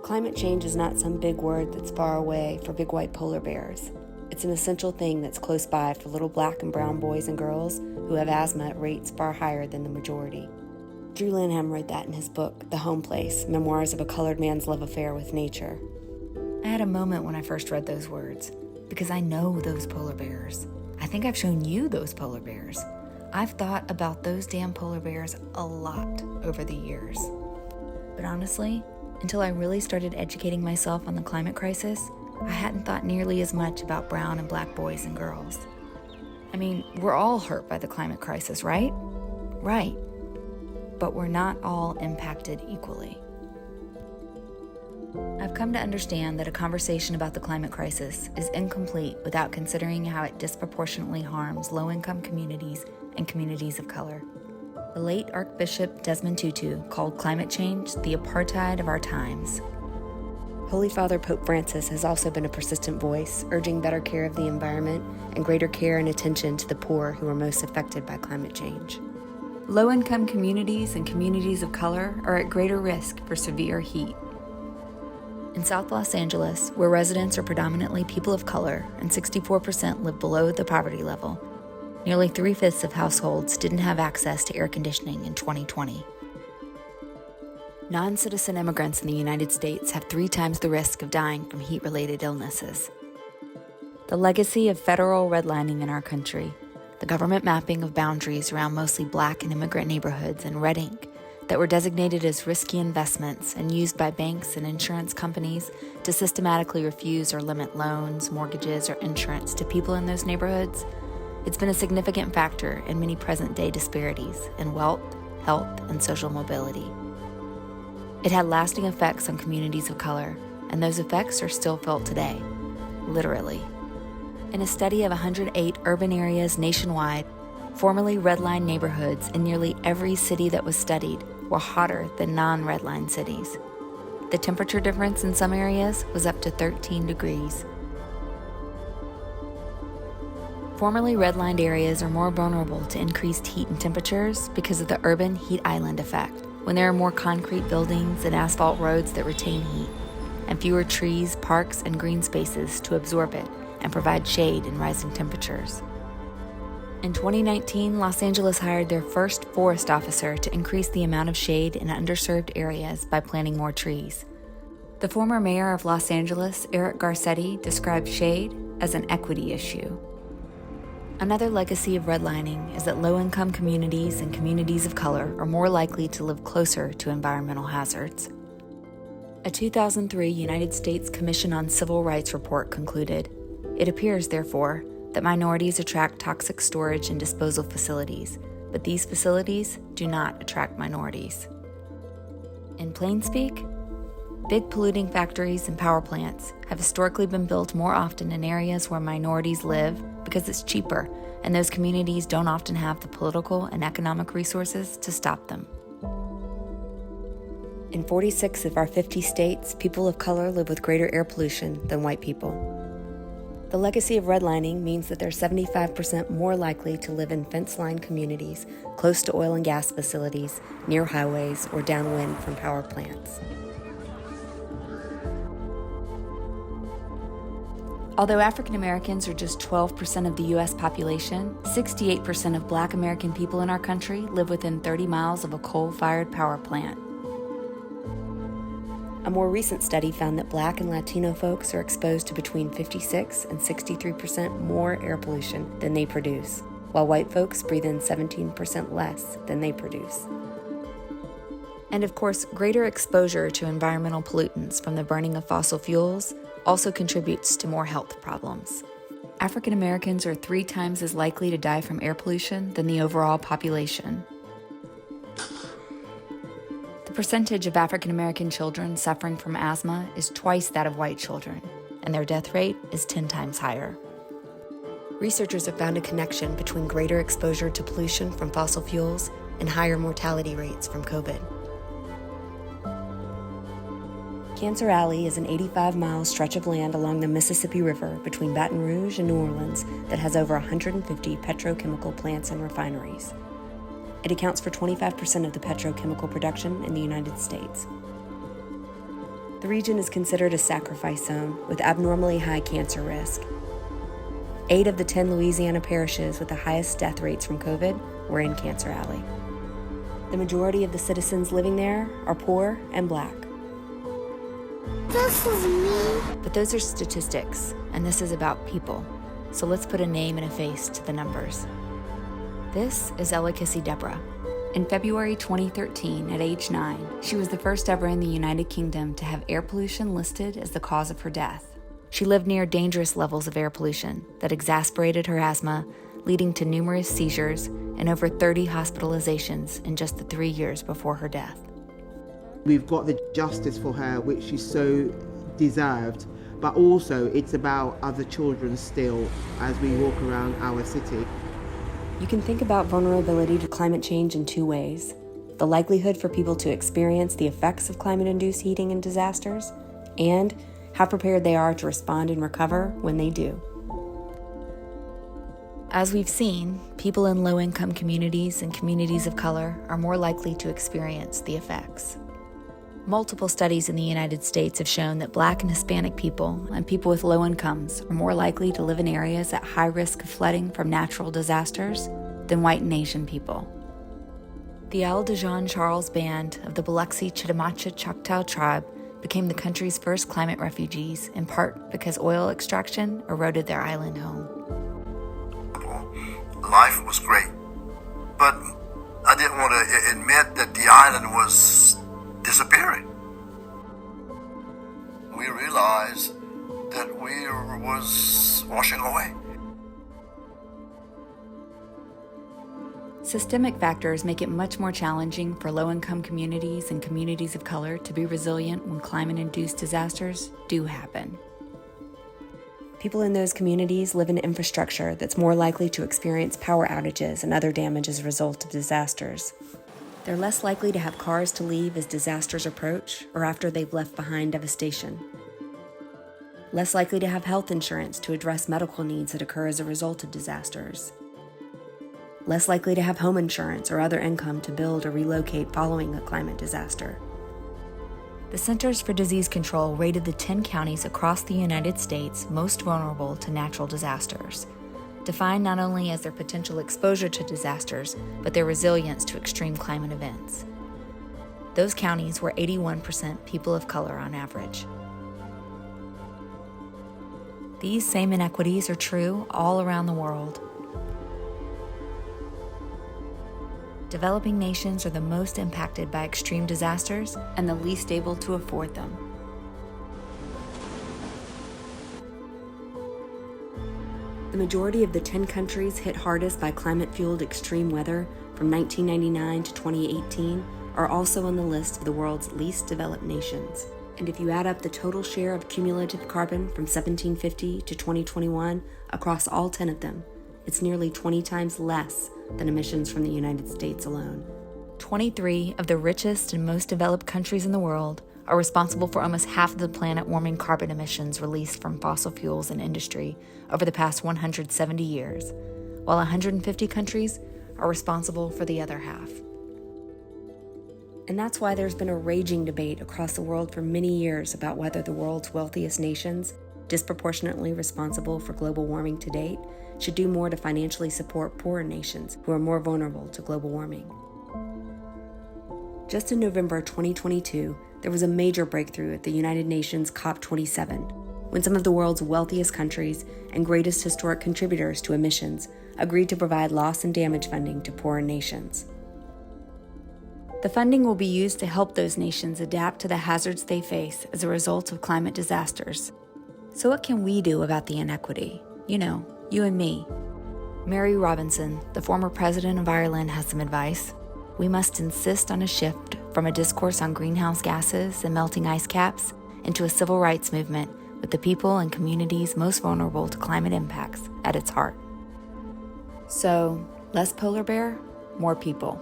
Climate change is not some big word that's far away for big white polar bears. It's an essential thing that's close by for little black and brown boys and girls who have asthma at rates far higher than the majority. Drew Lanham wrote that in his book, The Home Place, Memoirs of a Colored Man's Love Affair with Nature. I had a moment when I first read those words, because I know those polar bears. I think I've shown you those polar bears. I've thought about those damn polar bears a lot over the years. But honestly, until I really started educating myself on the climate crisis, I hadn't thought nearly as much about brown and black boys and girls. I mean, we're all hurt by the climate crisis, right? Right. But we're not all impacted equally. I've come to understand that a conversation about the climate crisis is incomplete without considering how it disproportionately harms low-income communities and communities of color. The late Archbishop Desmond Tutu called climate change the apartheid of our times. Holy Father Pope Francis has also been a persistent voice, urging better care of the environment and greater care and attention to the poor who are most affected by climate change. Low-income communities and communities of color are at greater risk for severe heat. In South Los Angeles, where residents are predominantly people of color and 64% live below the poverty level, nearly 3/5 of households didn't have access to air conditioning in 2020. Non-citizen immigrants in the United States have 3 times the risk of dying from heat-related illnesses. The legacy of federal redlining in our country, the government mapping of boundaries around mostly black and immigrant neighborhoods in red ink that were designated as risky investments and used by banks and insurance companies to systematically refuse or limit loans, mortgages, or insurance to people in those neighborhoods, it's been a significant factor in many present-day disparities in wealth, health, and social mobility. It had lasting effects on communities of color, and those effects are still felt today, literally. In a study of 108 urban areas nationwide, formerly redline neighborhoods in nearly every city that was studied were hotter than non-redline cities. The temperature difference in some areas was up to 13 degrees. Formerly redlined areas are more vulnerable to increased heat and temperatures because of the urban heat island effect, when there are more concrete buildings and asphalt roads that retain heat, and fewer trees, parks, and green spaces to absorb it and provide shade in rising temperatures. In 2019, Los Angeles hired their first forest officer to increase the amount of shade in underserved areas by planting more trees. The former mayor of Los Angeles, Eric Garcetti, described shade as an equity issue. Another legacy of redlining is that low-income communities and communities of color are more likely to live closer to environmental hazards. A 2003 United States Commission on Civil Rights report concluded, "It appears, therefore, that minorities attract toxic storage and disposal facilities, but these facilities do not attract minorities." In plain speak, big polluting factories and power plants have historically been built more often in areas where minorities live because it's cheaper, and those communities don't often have the political and economic resources to stop them. In 46 of our 50 states, people of color live with greater air pollution than white people. The legacy of redlining means that they're 75% more likely to live in fence-lined communities close to oil and gas facilities, near highways, or downwind from power plants. Although African Americans are just 12% of the U.S. population, 68% of Black American people in our country live within 30 miles of a coal-fired power plant. A more recent study found that Black and Latino folks are exposed to between 56 and 63% more air pollution than they produce, while white folks breathe in 17% less than they produce. And of course, greater exposure to environmental pollutants from the burning of fossil fuels also contributes to more health problems. African Americans are 3 times as likely to die from air pollution than the overall population. The percentage of African American children suffering from asthma is twice that of white children, and their death rate is 10 times higher. Researchers have found a connection between greater exposure to pollution from fossil fuels and higher mortality rates from COVID. Cancer Alley is an 85-mile stretch of land along the Mississippi River between Baton Rouge and New Orleans that has over 150 petrochemical plants and refineries. It accounts for 25% of the petrochemical production in the United States. The region is considered a sacrifice zone with abnormally high cancer risk. 8 of the 10 Louisiana parishes with the highest death rates from COVID were in Cancer Alley. The majority of the citizens living there are poor and Black. This is me. But those are statistics, and this is about people. So let's put a name and a face to the numbers. This is Ella Kissy Deborah. In February 2013, at age 9, she was the first ever in the United Kingdom to have air pollution listed as the cause of her death. She lived near dangerous levels of air pollution that exacerbated her asthma, leading to numerous seizures and over 30 hospitalizations in just the 3 years before her death. We've got the justice for her, which she so deserved, but also it's about other children still as we walk around our city. You can think about vulnerability to climate change in 2 ways: the likelihood for people to experience the effects of climate-induced heating and disasters, and how prepared they are to respond and recover when they do. As we've seen, people in low-income communities and communities of color are more likely to experience the effects. Multiple studies in the United States have shown that Black and Hispanic people and people with low incomes are more likely to live in areas at high risk of flooding from natural disasters than white and Asian people. The Al Dejan Charles Band of the Biloxi Chitimacha Choctaw tribe became the country's first climate refugees, in part because oil extraction eroded their island home. Life was great, but I didn't want to admit that the island was disappearing. We realized that we was washing away. Systemic factors make it much more challenging for low-income communities and communities of color to be resilient when climate-induced disasters do happen. People in those communities live in infrastructure that's more likely to experience power outages and other damage as a result of disasters. They're less likely to have cars to leave as disasters approach or after they've left behind devastation. Less likely to have health insurance to address medical needs that occur as a result of disasters. Less likely to have home insurance or other income to build or relocate following a climate disaster. The Centers for Disease Control rated the 10 counties across the United States most vulnerable to natural disasters, defined not only as their potential exposure to disasters, but their resilience to extreme climate events. Those counties were 81% people of color on average. These same inequities are true all around the world. Developing nations are the most impacted by extreme disasters and the least able to afford them. The majority of the 10 countries hit hardest by climate-fueled extreme weather from 1999 to 2018 are also on the list of the world's least developed nations. And if you add up the total share of cumulative carbon from 1750 to 2021 across all 10 of them, it's nearly 20 times less than emissions from the United States alone. 23 of the richest and most developed countries in the world are responsible for almost half of the planet-warming carbon emissions released from fossil fuels and industry over the past 170 years, while 150 countries are responsible for the other half. And that's why there's been a raging debate across the world for many years about whether the world's wealthiest nations, disproportionately responsible for global warming to date, should do more to financially support poorer nations who are more vulnerable to global warming. Just in November 2022, there was a major breakthrough at the United Nations COP27, when some of the world's wealthiest countries and greatest historic contributors to emissions agreed to provide loss and damage funding to poorer nations. The funding will be used to help those nations adapt to the hazards they face as a result of climate disasters. So what can we do about the inequity? You know, you and me. Mary Robinson, the former president of Ireland, has some advice. We must insist on a shift from a discourse on greenhouse gases and melting ice caps into a civil rights movement with the people and communities most vulnerable to climate impacts at its heart. So, less polar bear, more people.